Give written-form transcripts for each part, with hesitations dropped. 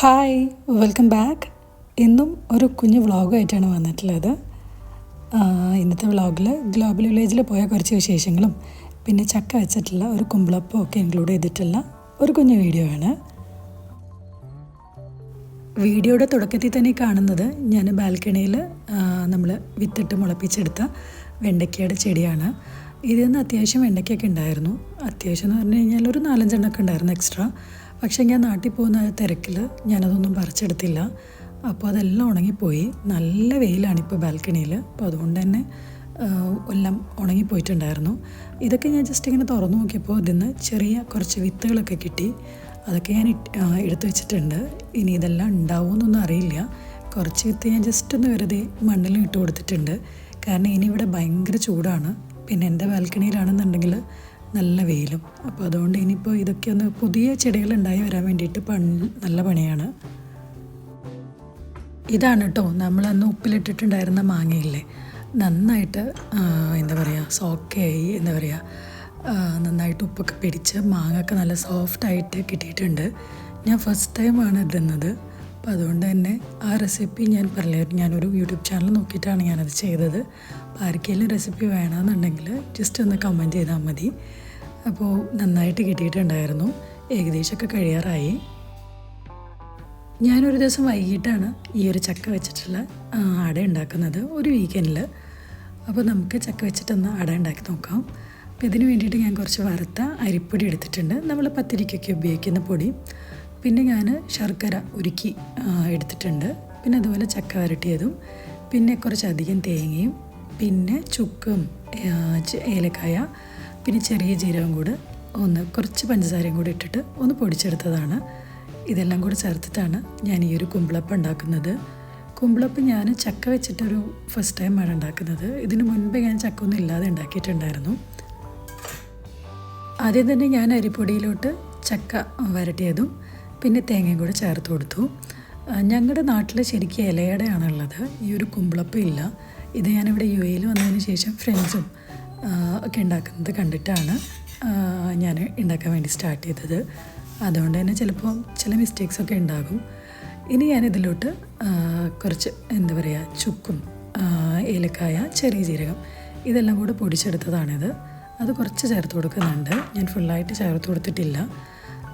Hi, welcome back. ഇന്നും ഒരു കുഞ്ഞു വ്ളോഗായിട്ടാണ് വന്നിട്ടുള്ളത്. ഇന്നത്തെ വ്ളോഗിൽ ഗ്ലോബൽ വില്ലേജിൽ പോയ കുറച്ച് വിശേഷങ്ങളും പിന്നെ ചക്ക വെച്ചിട്ടുള്ള ഒരു കുമ്പിളപ്പം ഒക്കെ ഇൻക്ലൂഡ് ചെയ്തിട്ടുള്ള ഒരു കുഞ്ഞു വീഡിയോ ആണ്. വീഡിയോയുടെ തുടക്കത്തിൽ തന്നെ കാണുന്നത് ഞാൻ ബാൽക്കണിയിൽ നമ്മൾ വിത്തിട്ട് മുളപ്പിച്ചെടുത്ത വെണ്ടയ്ക്കയുടെ ചെടിയാണ്. ഇതിൽ നിന്ന് അത്യാവശ്യം വെണ്ടയ്ക്കൊക്കെ ഉണ്ടായിരുന്നു. അത്യാവശ്യം എന്ന് പറഞ്ഞു കഴിഞ്ഞാൽ ഒരു 4-5 എണ്ണമൊക്കെ ഉണ്ടായിരുന്നു എക്സ്ട്രാ. പക്ഷേ ഞാൻ നാട്ടിൽ പോകുന്ന തിരക്കിൽ ഞാനതൊന്നും പറിച്ചെടുത്തില്ല. അപ്പോൾ അതെല്ലാം ഉണങ്ങിപ്പോയി. നല്ല വെയിലാണിപ്പോൾ ബാൽക്കണിയിൽ. അപ്പോൾ അതുകൊണ്ട് തന്നെ എല്ലാം ഉണങ്ങിപ്പോയിട്ടുണ്ടായിരുന്നു. ഇതൊക്കെ ഞാൻ ജസ്റ്റ് ഇങ്ങനെ തുറന്നു നോക്കിയപ്പോൾ ഇതിന്ന് ചെറിയ കുറച്ച് വിത്തുകളൊക്കെ കിട്ടി. അതൊക്കെ ഞാൻ എടുത്തു വെച്ചിട്ടുണ്ട്. ഇനി ഇതെല്ലാം ഉണ്ടാവുമെന്നൊന്നും അറിയില്ല. കുറച്ച് വിത്ത് ഞാൻ ജസ്റ്റ് ഒന്ന് വെറുതെ മണ്ണിൽ ഇട്ട് കൊടുത്തിട്ടുണ്ട്. കാരണം ഇനി ഇവിടെ ഭയങ്കര ചൂടാണ്. പിന്നെ എൻ്റെ ബാൽക്കണിയിലാണെന്നുണ്ടെങ്കിൽ നല്ല വെയിലും. അപ്പോൾ അതുകൊണ്ട് ഇനിയിപ്പോൾ ഇതൊക്കെ ഒന്ന് പുതിയ ചെടികൾ ഉണ്ടായി വരാൻ വേണ്ടിയിട്ട് നല്ല പണിയാണ്. ഇതാണ് കേട്ടോ നമ്മളന്ന് ഉപ്പിലിട്ടിട്ടുണ്ടായിരുന്ന മാങ്ങയില്ലേ, നന്നായിട്ട് എന്താ പറയുക സോക്കായി, എന്താ പറയുക നന്നായിട്ട് ഉപ്പൊക്കെ പിടിച്ച് മാങ്ങയൊക്കെ നല്ല സോഫ്റ്റായിട്ട് കിട്ടിയിട്ടുണ്ട്. ഞാൻ ഫസ്റ്റ് ടൈമാണ് ഇടുന്നത്. അപ്പോൾ അതുകൊണ്ട് തന്നെ ആ റെസിപ്പി ഞാൻ പറഞ്ഞില്ലായിരുന്നു, ഞാനൊരു യൂട്യൂബ് ചാനൽ നോക്കിയിട്ടാണ് ഞാനത് ചെയ്തത്. അപ്പോൾ ആർക്കെങ്കിലും റെസിപ്പി വേണമെന്നുണ്ടെങ്കിൽ ജസ്റ്റ് ഒന്ന് കമൻറ്റ് ചെയ്താൽ മതി. അപ്പോൾ നന്നായിട്ട് കിട്ടിയിട്ടുണ്ടായിരുന്നു. ഏകദേശമൊക്കെ കഴിയാറായി. ഞാനൊരു ദിവസം വൈകിട്ടാണ് ഈ ഒരു ചക്ക വെച്ചിട്ടുള്ള അട ഉണ്ടാക്കുന്നത്, ഒരു വീക്കെൻഡിൽ. അപ്പോൾ നമുക്ക് ചക്ക വെച്ചിട്ടൊന്ന് അട ഉണ്ടാക്കി നോക്കാം. അപ്പോൾ ഇതിന് വേണ്ടിയിട്ട് ഞാൻ കുറച്ച് വറുത്ത അരിപ്പൊടി എടുത്തിട്ടുണ്ട്, നമ്മൾ പത്തിരിക്കൊക്കെ ഉപയോഗിക്കുന്ന പൊടി. പിന്നെ ഞാൻ ശർക്കര ഉരുക്കി എടുത്തിട്ടുണ്ട്. പിന്നെ അതുപോലെ ചക്ക വരട്ടിയതും, പിന്നെ കുറച്ചധികം തേങ്ങയും, പിന്നെ ചുക്കും, ഏലക്കായ, പിന്നെ ചെറിയ ജീരകം കൂടെ കുറച്ച് പഞ്ചസാരയും കൂടി ഇട്ടിട്ട് ഒന്ന് പൊടിച്ചെടുത്തതാണ്. ഇതെല്ലാം കൂടി ചേർത്തിട്ടാണ് ഞാൻ ഈ ഒരു കുമ്പിളപ്പം ഉണ്ടാക്കുന്നത്. കുമ്പിളപ്പം ഞാൻ ചക്ക വെച്ചിട്ടൊരു ഫസ്റ്റ് ടൈമാണ് ഉണ്ടാക്കുന്നത്. ഇതിന് മുൻപ് ഞാൻ ചക്ക ഒന്നും ഇല്ലാതെ ഉണ്ടാക്കിയിട്ടുണ്ടായിരുന്നു. ആദ്യം തന്നെ ഞാൻ അരിപ്പൊടിയിലോട്ട് ചക്ക വരട്ടിയതും പിന്നെ തേങ്ങയും കൂടി ചേർത്ത് കൊടുത്തു. ഞങ്ങളുടെ നാട്ടിൽ ശരിക്കും ഇലയടയാണുള്ളത്, ഈ ഒരു കുമ്പിളപ്പം ഇല്ല. ഇത് ഞാനിവിടെ UAE വന്നതിന് ശേഷം ഫ്രണ്ട്സും ഒക്കെ ഉണ്ടാക്കുന്നത് കണ്ടിട്ടാണ് ഞാൻ ഉണ്ടാക്കാൻ വേണ്ടി സ്റ്റാർട്ട് ചെയ്തത്. അതുകൊണ്ട് തന്നെ ചിലപ്പോൾ ചില മിസ്റ്റേക്സൊക്കെ ഉണ്ടാകും. ഇനി ഞാനിതിലോട്ട് കുറച്ച് എന്താ പറയുക ചുക്കും, ഏലക്കായ, ചെറിയ ജീരകം ഇതെല്ലാം കൂടെ പൊടിച്ചെടുത്തതാണിത്. അത് കുറച്ച് ചേർത്ത് കൊടുക്കുന്നുണ്ട്, ഞാൻ ഫുള്ളായിട്ട് ചേർത്ത് കൊടുത്തിട്ടില്ല.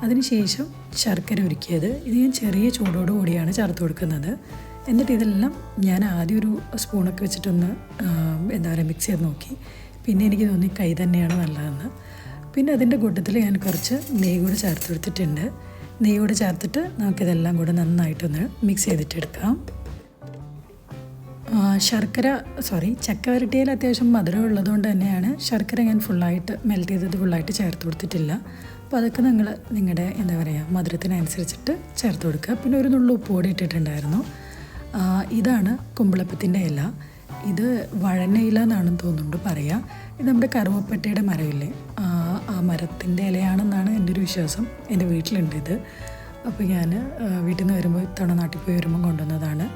അതിനുശേഷം ശർക്കര ഉരുക്കിയത്, ഇത് ഞാൻ ചെറിയ ചൂടോടു കൂടിയാണ് ചേർത്ത് കൊടുക്കുന്നത്. എന്നിട്ട് ഇതെല്ലാം ഞാൻ ആദ്യം ഒരു സ്പൂണൊക്കെ വെച്ചിട്ടൊന്ന് എന്താ പറയുക മിക്സ് ചെയ്ത് നോക്കി. പിന്നെ എനിക്ക് തോന്നി കൈ തന്നെയാണ് നല്ലതെന്ന്. പിന്നെ അതിൻ്റെ കൂട്ടത്തിൽ ഞാൻ കുറച്ച് നെയ്യ് കൂടെ ചേർത്ത് കൊടുത്തിട്ടുണ്ട്. നെയ്യ് കൂടെ ചേർത്തിട്ട് നമുക്കിതെല്ലാം കൂടെ നന്നായിട്ടൊന്ന് മിക്സ് ചെയ്തിട്ടെടുക്കാം. ചക്ക വരട്ടിയിൽ അത്യാവശ്യം മധുരം ഉള്ളതുകൊണ്ട് തന്നെയാണ് ശർക്കര ഞാൻ ഫുള്ളായിട്ട് മെൽറ്റ് ചെയ്തത് ഫുള്ളായിട്ട് ചേർത്ത് കൊടുത്തിട്ടില്ല. അപ്പോൾ അതൊക്കെ നിങ്ങളുടെ എന്താ പറയുക മധുരത്തിനനുസരിച്ചിട്ട് ചേർത്ത് കൊടുക്കുക. പിന്നെ ഒരു നുള്ളു ഉപ്പ് കൂടി ഇട്ടിട്ടുണ്ടായിരുന്നു. ഇതാണ് കുമ്പിളപ്പത്തിൻ്റെ ഇല. ഇത് വഴനയില എന്നാണെന്ന് തോന്നുന്നുണ്ട് പറയുക. ഇത് നമ്മുടെ കറുവപ്പട്ടയുടെ മരമില്ലേ, ആ മരത്തിൻ്റെ ഇലയാണെന്നാണ് എൻ്റെ ഒരു വിശ്വാസം. എൻ്റെ വീട്ടിലുണ്ട് ഇത്. അപ്പോൾ ഞാൻ വീട്ടിൽ നിന്ന് വരുമ്പോൾ ഇത്തവണ നാട്ടിൽ പോയി വരുമ്പോൾ കൊണ്ടുവന്നതാണ്.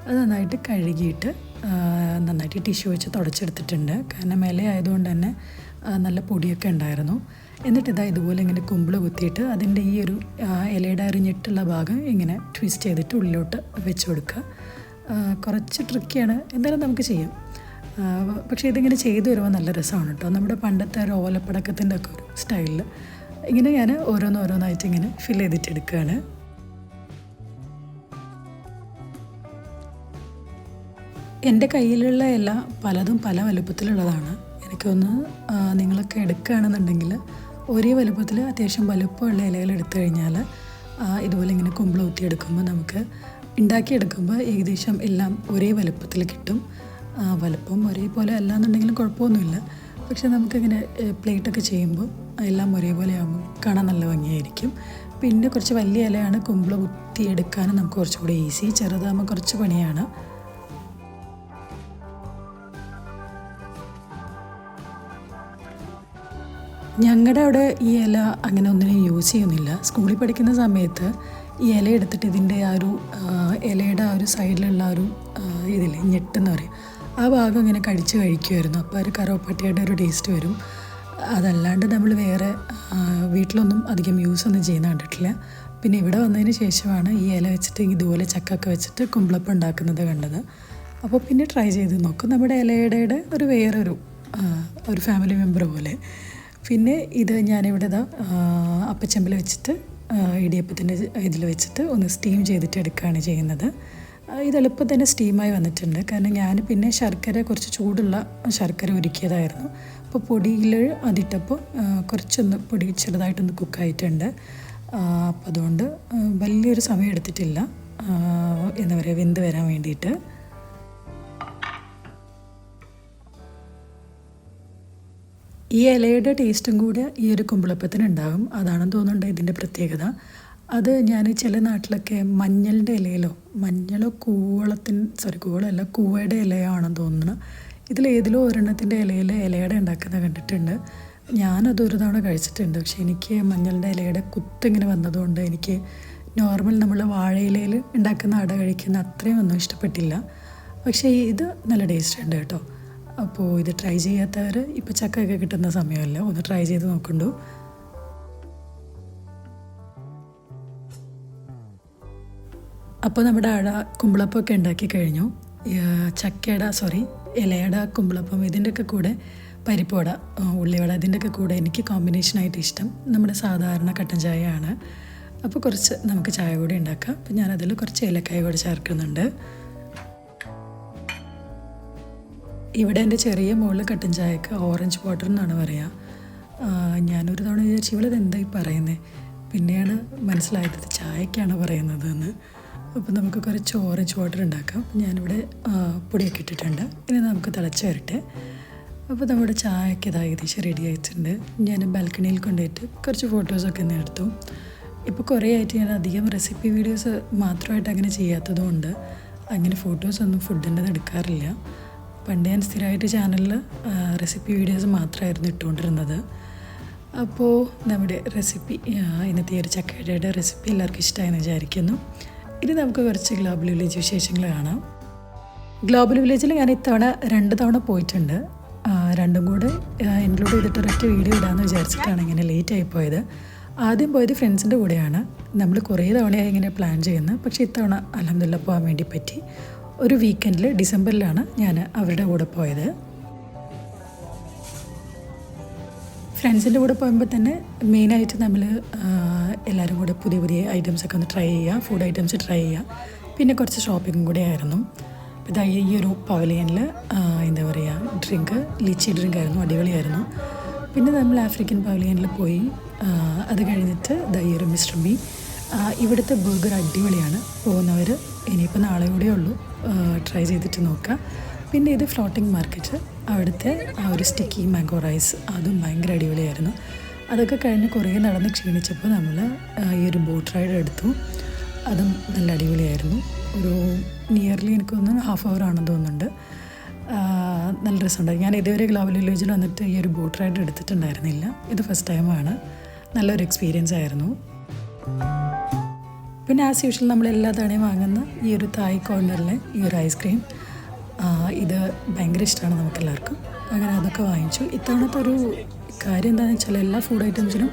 അത് നന്നായിട്ട് കഴുകിയിട്ട് നന്നായിട്ട് ടിഷ്യൂ വെച്ച് തുടച്ചെടുത്തിട്ടുണ്ട്. കാരണം ഇല ആയതുകൊണ്ട് തന്നെ നല്ല പൊടിയൊക്കെ ഉണ്ടായിരുന്നു. എന്നിട്ട് ഇതുപോലെ ഇങ്ങനെ കുമ്പിള് കുത്തിയിട്ട് അതിൻ്റെ ഈ ഒരു ഇലയുടെ അരിഞ്ഞിട്ടുള്ള ഭാഗം ഇങ്ങനെ ട്വിസ്റ്റ് ചെയ്തിട്ട് ഉള്ളിലോട്ട് വെച്ച് കൊടുക്കുക. കുറച്ച് ട്രിക്കിയാണ്, എന്തായാലും നമുക്ക് ചെയ്യാം. പക്ഷേ ഇതിങ്ങനെ ചെയ്തു വരുമ്പോൾ നല്ല രസമാണ് കേട്ടോ. നമ്മുടെ പണ്ടത്തെ ഒരു ഓലപ്പടക്കത്തിൻ്റെ ഒക്കെ ഒരു സ്റ്റൈലിൽ ഇങ്ങനെ ഞാൻ ഓരോന്നായിട്ട് ഇങ്ങനെ ഫിൽ ചെയ്തിട്ടെടുക്കുകയാണ്. എൻ്റെ കയ്യിലുള്ള ഇല പലതും പല വലുപ്പത്തിലുള്ളതാണ്. എനിക്കൊന്ന് നിങ്ങളൊക്കെ എടുക്കുകയാണെന്നുണ്ടെങ്കിൽ ഒരേ വലുപ്പത്തിൽ അത്യാവശ്യം വലുപ്പമുള്ള ഇലകൾ എടുത്തു കഴിഞ്ഞാൽ ഇതുപോലെ ഇങ്ങനെ കുമ്പിള് ഊറ്റിയെടുക്കുമ്പോൾ നമുക്ക് ഉണ്ടാക്കിയെടുക്കുമ്പോൾ ഏകദേശം എല്ലാം ഒരേ വലുപ്പത്തിൽ കിട്ടും. വലുപ്പം ഒരേപോലെ അല്ലാന്നുണ്ടെങ്കിലും കുഴപ്പമൊന്നുമില്ല. പക്ഷെ നമുക്കിങ്ങനെ പ്ലേറ്റൊക്കെ ചെയ്യുമ്പോൾ എല്ലാം ഒരേപോലെ ആകുമ്പോൾ കാണാൻ നല്ല ഭംഗിയായിരിക്കും. പിന്നെ കുറച്ച് വലിയ ഇലയാണ് കുമ്പിള് കുത്തിയെടുക്കാനും നമുക്ക് കുറച്ചുകൂടി ഈസി. ചെറുതാകുമ്പോൾ കുറച്ച് പണിയാണ്. ഞങ്ങളുടെ അവിടെ ഈ ഇല അങ്ങനെ ഒന്നിനും യൂസ് ചെയ്യുന്നില്ല. സ്കൂളിൽ പഠിക്കുന്ന സമയത്ത് ഈ ഇല എടുത്തിട്ട് ഇതിൻ്റെ ആ ഒരു ഇലയുടെ ആ ഒരു സൈഡിലുള്ള ആ ഒരു ഇതില്ലേ ഞെട്ടെന്ന് പറയും, ആ ഭാഗം ഇങ്ങനെ കഴിക്കുമായിരുന്നു. അപ്പോൾ ഒരു കറുവപ്പട്ടയുടെ ഒരു ടേസ്റ്റ് വരും. അതല്ലാണ്ട് നമ്മൾ വേറെ വീട്ടിലൊന്നും അധികം യൂസ് ഒന്നും ചെയ്യുന്ന കണ്ടിട്ടില്ല. പിന്നെ ഇവിടെ വന്നതിന് ശേഷമാണ് ഈ ഇല വെച്ചിട്ട് ഇതുപോലെ ചക്കൊക്കെ വെച്ചിട്ട് കുമ്പിളപ്പം ഉണ്ടാക്കുന്നത് കണ്ടത്. അപ്പോൾ പിന്നെ ട്രൈ ചെയ്ത് നോക്കും. നമ്മുടെ ഇലയുടെ ഒരു വേറൊരു ഒരു ഫാമിലി മെമ്പർ പോലെ. പിന്നെ ഇത് ഞാനിവിടെ അപ്പച്ചമ്പിൽ വെച്ചിട്ട് ഇടിയപ്പത്തിൻ്റെ ഇതിൽ വെച്ചിട്ട് ഒന്ന് സ്റ്റീം ചെയ്തിട്ട് എടുക്കുകയാണ് ചെയ്യുന്നത്. ഇത് എളുപ്പം തന്നെ സ്റ്റീമായി വന്നിട്ടുണ്ട്. കാരണം ഞാൻ പിന്നെ ശർക്കര കുറച്ച് ചൂടുള്ള ശർക്കര ഉരുക്കിയതായിരുന്നു. അപ്പോൾ പൊടിയിൽ അതിട്ടപ്പോൾ കുറച്ചൊന്ന് പൊടി ചെറുതായിട്ടൊന്ന് കുക്കായിട്ടുണ്ട്. അപ്പോൾ അതുകൊണ്ട് വലിയൊരു സമയം എടുത്തിട്ടില്ല എന്താ പറയുക വെന്ത് വരാൻ വേണ്ടിയിട്ട്. ഈ ഇലയുടെ ടേസ്റ്റും കൂടെ ഈ ഒരു കുമ്പിളപ്പത്തിന് ഉണ്ടാകും. അതാണെന്ന് തോന്നുന്നുണ്ട് ഇതിൻ്റെ പ്രത്യേകത. അത് ഞാൻ ചില നാട്ടിലൊക്കെ മഞ്ഞളുടെ ഇലയിലോ കൂവളമല്ല കൂവയുടെ ഇലയോ ആണെന്ന് തോന്നുന്നു. ഇതിലേതിലോ ഒരെണ്ണത്തിൻ്റെ ഇലയുടെ ഉണ്ടാക്കുന്നത് കണ്ടിട്ടുണ്ട്. ഞാനതൊരു തവണ കഴിച്ചിട്ടുണ്ട്. പക്ഷേ എനിക്ക് മഞ്ഞളുടെ ഇലയുടെ കുത്തിങ്ങനെ വന്നതുകൊണ്ട് എനിക്ക് നോർമൽ നമ്മൾ വാഴയിലയിൽ ഉണ്ടാക്കുന്ന അട കഴിക്കുന്ന അത്രയും ഒന്നും ഇഷ്ടപ്പെട്ടില്ല. പക്ഷേ ഇത് നല്ല ടേസ്റ്റ് ഉണ്ട് കേട്ടോ. അപ്പോൾ ഇത് ട്രൈ ചെയ്യാത്തവർ ഇപ്പോൾ ചക്കയൊക്കെ കിട്ടുന്ന സമയമല്ല, ഒന്ന് ട്രൈ ചെയ്ത് നോക്കണ്ടു. അപ്പോൾ നമ്മുടെ കുമ്പിളപ്പമൊക്കെ ഉണ്ടാക്കി കഴിഞ്ഞു. ഇലയട, കുമ്പിളപ്പം ഇതിൻ്റെയൊക്കെ കൂടെ പരിപ്പുവട, ഉള്ളിവട ഇതിൻ്റെയൊക്കെ കൂടെ എനിക്ക് കോമ്പിനേഷനായിട്ട് ഇഷ്ടം നമ്മുടെ സാധാരണ കട്ടൻ ചായയാണ്. അപ്പോൾ കുറച്ച് നമുക്ക് ചായ കൂടി ഉണ്ടാക്കാം. അപ്പോൾ ഞാനതിൽ കുറച്ച് ഏലക്കായ കൂടി ചേർക്കുന്നുണ്ട്. ഇവിടെ എൻ്റെ ചെറിയ മോള് കട്ടൻ ചായക്ക് ഓറഞ്ച് വാട്ടർ എന്നാണ് പറയുക. ഞാനൊരു തവണ വിചാരിച്ചു ഇവളത് എന്തായി പറയുന്നത്, പിന്നെയാണ് മനസ്സിലായത് ചായക്കാണ് പറയുന്നതെന്ന്. അപ്പോൾ നമുക്ക് കുറച്ച് ഓറഞ്ച് വാട്ടർ ഉണ്ടാക്കാം. ഞാനിവിടെ പൊടിയൊക്കെ ഇട്ടിട്ടുണ്ട്. ഇനി നമുക്ക് തിളച്ച് വരട്ടെ. അപ്പോൾ നമ്മുടെ ചായക്ക് ഏകദേശം റെഡി ആയിട്ടുണ്ട്. ഞാൻ ബാൽക്കണിയിൽ കൊണ്ടുപോയിട്ട് കുറച്ച് ഫോട്ടോസൊക്കെ ഒന്ന് എടുത്തു. ഇപ്പോൾ കുറേ ആയിട്ട് ഞാൻ അധികം റെസിപ്പി വീഡിയോസ് മാത്രമായിട്ട് അങ്ങനെ ചെയ്യാത്തതുകൊണ്ട് അങ്ങനെ ഫോട്ടോസൊന്നും ഫുഡിൻ്റെത് എടുക്കാറില്ല. പണ്ട് ഞാൻ സ്ഥിരമായിട്ട് ചാനലിൽ റെസിപ്പി വീഡിയോസ് മാത്രമായിരുന്നു ഇട്ടുകൊണ്ടിരുന്നത്. അപ്പോൾ നമ്മുടെ റെസിപ്പി ഇന്നത്തെ ഒരു ചക്കയുടെ റെസിപ്പി എല്ലാവർക്കും ഇഷ്ടമായെന്ന് വിചാരിക്കുന്നു. ഇനി നമുക്ക് കുറച്ച് ഗ്ലോബൽ വില്ലേജ് വിശേഷങ്ങൾ കാണാം. ഗ്ലോബൽ വില്ലേജിൽ ഞാൻ ഇത്തവണ 2 തവണ പോയിട്ടുണ്ട്. രണ്ടും കൂടെ ഇൻക്ലൂഡ് ചെയ്തിട്ട് ഒരൊറ്റ വീഡിയോ ഇടാമെന്ന് വിചാരിച്ചിട്ടാണ് ഇങ്ങനെ ലേറ്റായി പോയത്. ആദ്യം പോയത് ഫ്രണ്ട്സിൻ്റെ കൂടെയാണ്. നമ്മൾ കുറേ തവണയായി ഇങ്ങനെ പ്ലാൻ ചെയ്യുന്നത്. പക്ഷേ ഇത്തവണ അൽഹംദുലില്ലാ പോകാൻ വേണ്ടി പറ്റി. ഒരു വീക്കെൻഡിൽ ഡിസംബറിലാണ് ഞാൻ അവരുടെ കൂടെ പോയത്. ഫ്രണ്ട്സിൻ്റെ കൂടെ പോകുമ്പോൾ തന്നെ മെയിനായിട്ട് നമ്മൾ എല്ലാവരും കൂടെ പുതിയ പുതിയ ഐറ്റംസൊക്കെ ഒന്ന് ട്രൈ ചെയ്യുക, ഫുഡ് ഐറ്റംസ് ട്രൈ ചെയ്യുക. പിന്നെ കുറച്ച് ഷോപ്പിങ്ങും കൂടെ ആയിരുന്നു. അപ്പോൾ ഈ ഒരു പവലിയനിൽ എന്താ പറയുക ലിച്ചി ഡ്രിങ്ക് ആയിരുന്നു, അടിപൊളിയായിരുന്നു. പിന്നെ നമ്മൾ ആഫ്രിക്കൻ പവലിയനിൽ പോയി. അത് കഴിഞ്ഞിട്ട് ഈ ഒരു മിസ്റ്റർ ബി, ഇവിടുത്തെ ബർഗർ അടിപൊളിയാണ്. പോകുന്നവർ ഇനിയിപ്പോൾ നാളെ കൂടെ ഉള്ളൂ, ട്രൈ ചെയ്തിട്ട് നോക്കുക. പിന്നെ ഇത് ഫ്ലോട്ടിംഗ് മാർക്കറ്റ്, അവിടുത്തെ ആ ഒരു സ്റ്റിക്കി മാംഗോ റൈസ് അതും ഭയങ്കര അടിപൊളിയായിരുന്നു. അതൊക്കെ കഴിഞ്ഞ് കുറേ നടന്ന് ക്ഷീണിച്ചപ്പോൾ നമ്മൾ ഈ ഒരു ബോട്ട് റൈഡ് എടുത്തു. അതും നല്ല അടിപൊളിയായിരുന്നു. ഒരു നിയർലി എനിക്കൊന്ന് ഹാഫ് അവർ ആണെന്ന് തോന്നുന്നുണ്ട്. നല്ല രസമുണ്ടായി. ഞാൻ ഇതുവരെ ഗ്ലോബൽ വില്ലേജിൽ വന്നിട്ട് ഈ ഒരു ബോട്ട് റൈഡ് എടുത്തിട്ടുണ്ടായിരുന്നില്ല. ഇത് ഫസ്റ്റ് ടൈമാണ്. നല്ലൊരു എക്സ്പീരിയൻസ് ആയിരുന്നു. പിന്നെ ആസ് യൂഷ്വൽ നമ്മൾ എല്ലാ തവണയും വാങ്ങുന്ന ഈ ഒരു തായ് കോർണറിലെ ഈ ഒരു ഐസ്ക്രീം, ഇത് ഭയങ്കര ഇഷ്ടമാണ് നമുക്കെല്ലാവർക്കും. അങ്ങനെ അതൊക്കെ വാങ്ങിച്ചു. ഇത്തവണത്തെ ഒരു കാര്യം എന്താണെന്ന് വെച്ചാൽ എല്ലാ ഫുഡ് ഐറ്റംസിനും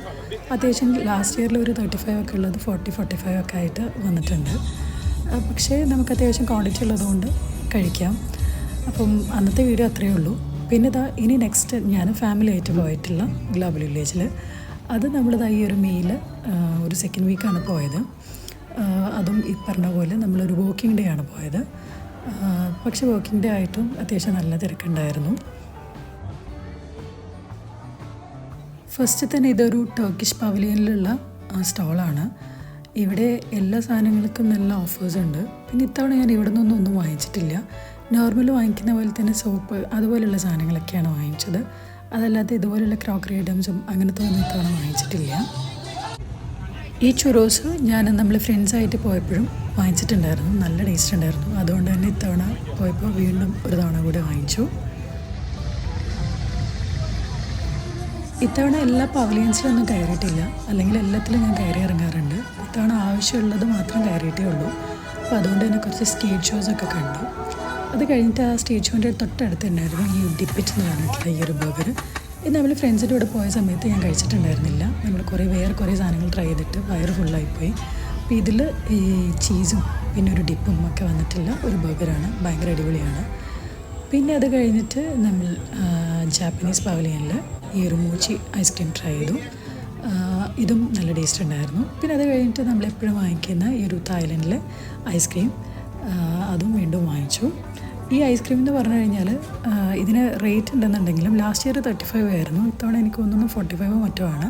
അത്യാവശ്യം ലാസ്റ്റ് ഇയറിൽ ഒരു 35 ഒക്കെ ഉള്ളത് 40-45 ഒക്കെ ആയിട്ട് വന്നിട്ടുണ്ട്. പക്ഷേ നമുക്ക് അത്യാവശ്യം ക്വാണ്ടിറ്റി ഉള്ളതുകൊണ്ട് കഴിക്കാം. അപ്പം അന്നത്തെ വീഡിയോ അത്രയേ ഉള്ളൂ. പിന്നെ ഇനി നെക്സ്റ്റ് ഞാൻ ഫാമിലി ആയിട്ട് പോയിട്ടുള്ള ഗ്ലോബൽ വില്ലേജിൽ, അത് ഈ ഒരു മെയിൽ ഒരു സെക്കൻഡ് വീക്കാണ് പോയത്. അതും ഈ പറഞ്ഞ പോലെ നമ്മളൊരു വോക്കിംഗ് ഡേ ആണ് പോയത്. പക്ഷേ വോക്കിംഗ് ഡേ ആയിട്ടും അത്യാവശ്യം നല്ല തിരക്കുണ്ടായിരുന്നു. ഫസ്റ്റ് തന്നെ ഇതൊരു ടർക്കിഷ് പവലിയനിലുള്ള സ്റ്റോളാണ്. ഇവിടെ എല്ലാ സാധനങ്ങൾക്കും നല്ല ഓഫേഴ്സ് ഉണ്ട്. പിന്നെ ഇത്തവണ ഞാൻ ഇവിടെ നിന്നൊന്നും ഒന്നും വാങ്ങിച്ചിട്ടില്ല. നോർമൽ വാങ്ങിക്കുന്ന പോലെ തന്നെ സോപ്പ് അതുപോലെയുള്ള സാധനങ്ങളൊക്കെയാണ് വാങ്ങിച്ചത്. അതല്ലാതെ ഇതുപോലെയുള്ള ക്രോക്കറി ഐറ്റംസും അങ്ങനത്തെ ഒന്നും ഇത്തവണ വാങ്ങിച്ചിട്ടില്ല. ഈ ചുറോസ് നമ്മൾ ഫ്രണ്ട്സായിട്ട് പോയപ്പോഴും വാങ്ങിച്ചിട്ടുണ്ടായിരുന്നു. നല്ല ടേസ്റ്റ് ഉണ്ടായിരുന്നു. അതുകൊണ്ട് തന്നെ ഇത്തവണ പോയപ്പോൾ വീണ്ടും ഒരു തവണ കൂടെ വാങ്ങിച്ചു. ഇത്തവണ എല്ലാ പവലിയൻസിലൊന്നും കയറിയിട്ടില്ല. അല്ലെങ്കിൽ എല്ലാത്തിലും ഞാൻ കയറി ഇറങ്ങാറുണ്ട്. ഇത്തവണ ആവശ്യമുള്ളത് മാത്രം കയറിയിട്ടേ ഉള്ളൂ. അപ്പോൾ അതുകൊണ്ട് തന്നെ കുറച്ച് സ്റ്റേജ് ഷോസൊക്കെ കണ്ടു. അത് കഴിഞ്ഞിട്ട് ആ സ്റ്റേജ് ഷോൻ്റെ തൊട്ടടുത്ത് ഉണ്ടായിരുന്നു ഈ ഡിപ്പിറ്റ് എന്ന് പറഞ്ഞിട്ടുള്ള ഈ ഒരു ബർഗർ. ഇത് നമ്മൾ ഫ്രണ്ട്സിൻ്റെ കൂടെ പോയ സമയത്ത് ഞാൻ കഴിച്ചിട്ടുണ്ടായിരുന്നില്ല. നമ്മൾ വേറെ കുറേ സാധനങ്ങൾ ട്രൈ ചെയ്തിട്ട് വയറ് ഫുള്ളായിപ്പോയി. അപ്പോൾ ഇതിൽ ഈ ചീസും പിന്നെ ഒരു ഡിപ്പും ഒക്കെ വന്നിട്ടുള്ള ഒരു ബർഗറാണ്. ഭയങ്കര അടിപൊളിയാണ്. പിന്നെ അത് കഴിഞ്ഞിട്ട് നമ്മൾ ജാപ്പനീസ് പവലിയനിൽ ഈ ഒരു മൂച്ചി ഐസ്ക്രീം ട്രൈ ചെയ്തു. ഇതും നല്ല ടേസ്റ്റ് ഉണ്ടായിരുന്നു. പിന്നെ അത് കഴിഞ്ഞിട്ട് നമ്മളെപ്പോഴും വാങ്ങിക്കുന്ന ഈ ഒരു തായ്ലൻഡിലെ ഐസ്ക്രീം അതും വീണ്ടും വാങ്ങിച്ചു. ഈ ഐസ്ക്രീം എന്ന് പറഞ്ഞു കഴിഞ്ഞാൽ ഇതിന് റേറ്റ് ഉണ്ടെന്നുണ്ടെങ്കിലും ലാസ്റ്റ് ഇയർ 35 ആയിരുന്നു. ഇത്തവണ എനിക്ക് തോന്നുന്നു 45 മറ്റോ ആണ്.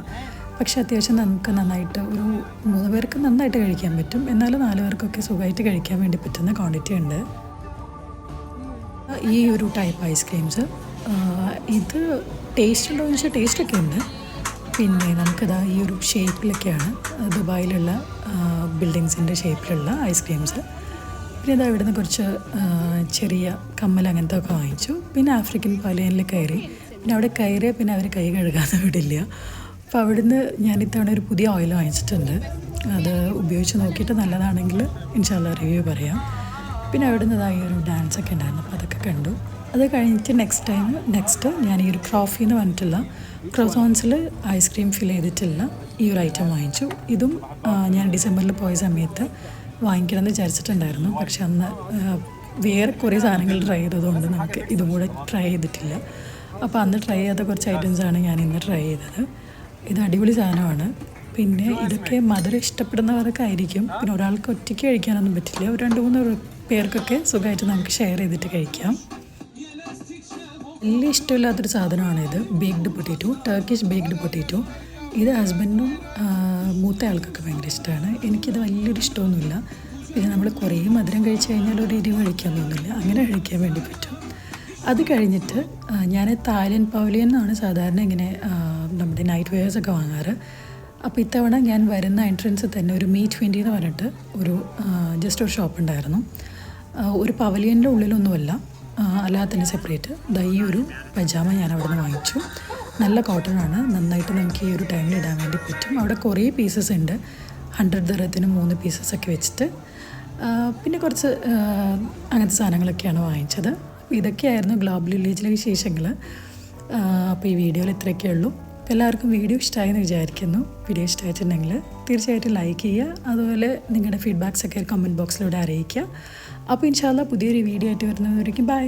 പക്ഷേ അത്യാവശ്യം നമുക്ക് നന്നായിട്ട് ഒരു 3 പേർക്ക് നന്നായിട്ട് കഴിക്കാൻ പറ്റും. എന്നാലും 4 പേർക്കൊക്കെ സുഖമായിട്ട് കഴിക്കാൻ വേണ്ടി പറ്റുന്ന ക്വാണ്ടിറ്റി ഉണ്ട് ഈ ഒരു ടൈപ്പ് ഐസ്ക്രീംസ്. ഇത് ടേസ്റ്റ് ഉണ്ടോ എന്ന് വെച്ചാൽ ടേസ്റ്റൊക്കെ ഉണ്ട്. പിന്നെ നമുക്കിതാ ഈ ഒരു ഷേപ്പിലൊക്കെയാണ് ദുബായിലുള്ള ബിൽഡിങ്സിൻ്റെ ഷേപ്പിലുള്ള ഐസ്ക്രീംസ്. പിന്നെ ഇതാ ഇവിടുന്ന് കുറച്ച് ചെറിയ കമ്മൽ അങ്ങനത്തെ ഒക്കെ വാങ്ങിച്ചു. പിന്നെ ആഫ്രിക്കൻ പവലിയനിൽ കയറി. പിന്നെ അവിടെ കയറിയാൽ പിന്നെ അവർ കൈ കഴുകാതെ വിടില്ല. അപ്പോൾ അവിടുന്ന് ഞാൻ ഇത്തവണ ഒരു പുതിയ ഓയിൽ വാങ്ങിച്ചിട്ടുണ്ട്. അത് ഉപയോഗിച്ച് നോക്കിയിട്ട് നല്ലതാണെങ്കിൽ ഇൻഷാല്ലാ റിവ്യൂ പറയാം. പിന്നെ അവിടുന്ന് ഇതാ ഈ ഒരു ഡാൻസൊക്കെ ഉണ്ടായിരുന്നു. അപ്പോൾ അതൊക്കെ കണ്ടു. അത് കഴിഞ്ഞിട്ട് നെക്സ്റ്റ് ഞാൻ ഈ ഒരു ക്രോഫി എന്ന് പറഞ്ഞിട്ടുള്ള ക്രോസോൺസിൽ ഐസ്ക്രീം ഫിൽ ചെയ്തിട്ടുള്ള ഈ ഒരു ഐറ്റം വാങ്ങിച്ചു. ഇതും ഞാൻ ഡിസംബറിൽ പോയ സമയത്ത് വാങ്ങിക്കണമെന്ന് വിചാരിച്ചിട്ടുണ്ടായിരുന്നു. പക്ഷെ അന്ന് വേറെ കുറേ സാധനങ്ങൾ ട്രൈ ചെയ്തതുകൊണ്ട് നമുക്ക് ഇതും കൂടെ ട്രൈ ചെയ്തിട്ടില്ല. അപ്പോൾ അന്ന് ട്രൈ ചെയ്ത കുറച്ച് ഐറ്റംസാണ് ഞാൻ ഇന്ന് ട്രൈ ചെയ്തത്. ഇത് അടിപൊളി സാധനമാണ്. പിന്നെ ഇതൊക്കെ മധുരം ഇഷ്ടപ്പെടുന്നവരൊക്കെ ആയിരിക്കും. പിന്നെ ഒരാൾക്ക് ഒറ്റയ്ക്ക് കഴിക്കാനൊന്നും പറ്റില്ല. ഒരു 2-3 പേർക്കൊക്കെ സുഖമായിട്ട് നമുക്ക് ഷെയർ ചെയ്തിട്ട് കഴിക്കാം. വലിയ ഇഷ്ടമില്ലാത്തൊരു സാധനമാണിത്. Baked potato, Turkish baked potato. ഇത് ഹസ്ബൻഡും മൂത്ത ആൾക്കൊക്കെ ഭയങ്കര ഇഷ്ടമാണ്. എനിക്കിത് വലിയൊരു ഇഷ്ടമൊന്നുമില്ല. പിന്നെ നമ്മൾ കുറേ മധുരം കഴിച്ച് കഴിഞ്ഞാൽ ഒരു എരിവ് കഴിക്കാൻ തോന്നില്ല. അങ്ങനെ കഴിക്കാൻ വേണ്ടി പറ്റും. അത് കഴിഞ്ഞിട്ട് ഞാൻ തായ്ലൻഡ് പവലിയൻ എന്നാണ് സാധാരണ ഇങ്ങനെ നമ്മുടെ നൈറ്റ് വെയേഴ്സൊക്കെ വാങ്ങാറ്. അപ്പോൾ ഇത്തവണ ഞാൻ വരുന്ന എൻട്രൻസിൽ തന്നെ ഒരു മീ 20 എന്ന് പറഞ്ഞിട്ട് ഒരു ജസ്റ്റ് ഒരു ഷോപ്പ് ഉണ്ടായിരുന്നു. ഒരു പവലിയൻ്റെ ഉള്ളിലൊന്നുമല്ല, അല്ലാതെ തന്നെ സെപ്പറേറ്റ്. ഈ ഒരു പജാമ ഞാൻ അവിടെ നിന്ന് വാങ്ങിച്ചു. നല്ല കോട്ടൺ ആണ്. നന്നായിട്ട് നമുക്ക് ഈ ഒരു ടൈമിൽ ഇടാൻ വേണ്ടി പറ്റും. അവിടെ കുറേ പീസസ് ഉണ്ട്. 100 ദിർഹത്തിന് 3 പീസസൊക്കെ വെച്ചിട്ട്. പിന്നെ കുറച്ച് അങ്ങനത്തെ സാധനങ്ങളൊക്കെയാണ് വാങ്ങിച്ചത്. അപ്പോൾ ഇതൊക്കെയായിരുന്നു ഗ്ലോബൽ വില്ലേജിലെ വിശേഷങ്ങൾ. അപ്പോൾ ഈ വീഡിയോയിൽ ഇത്രയൊക്കെ ഉള്ളൂ. എല്ലാവർക്കും വീഡിയോ ഇഷ്ടമായെന്ന് വിചാരിക്കുന്നു. വീഡിയോ ഇഷ്ടമായിട്ടുണ്ടെങ്കിൽ തീർച്ചയായിട്ടും ലൈക്ക് ചെയ്യുക. അതുപോലെ നിങ്ങളുടെ ഫീഡ്ബാക്സൊക്കെ കമൻറ്റ് ബോക്സിലൂടെ അറിയിക്കുക. അപ്പോൾ ഇൻഷാല്ലാ പുതിയൊരു വീഡിയോ ആയിട്ട് വരുന്നവരേക്കും ബൈ.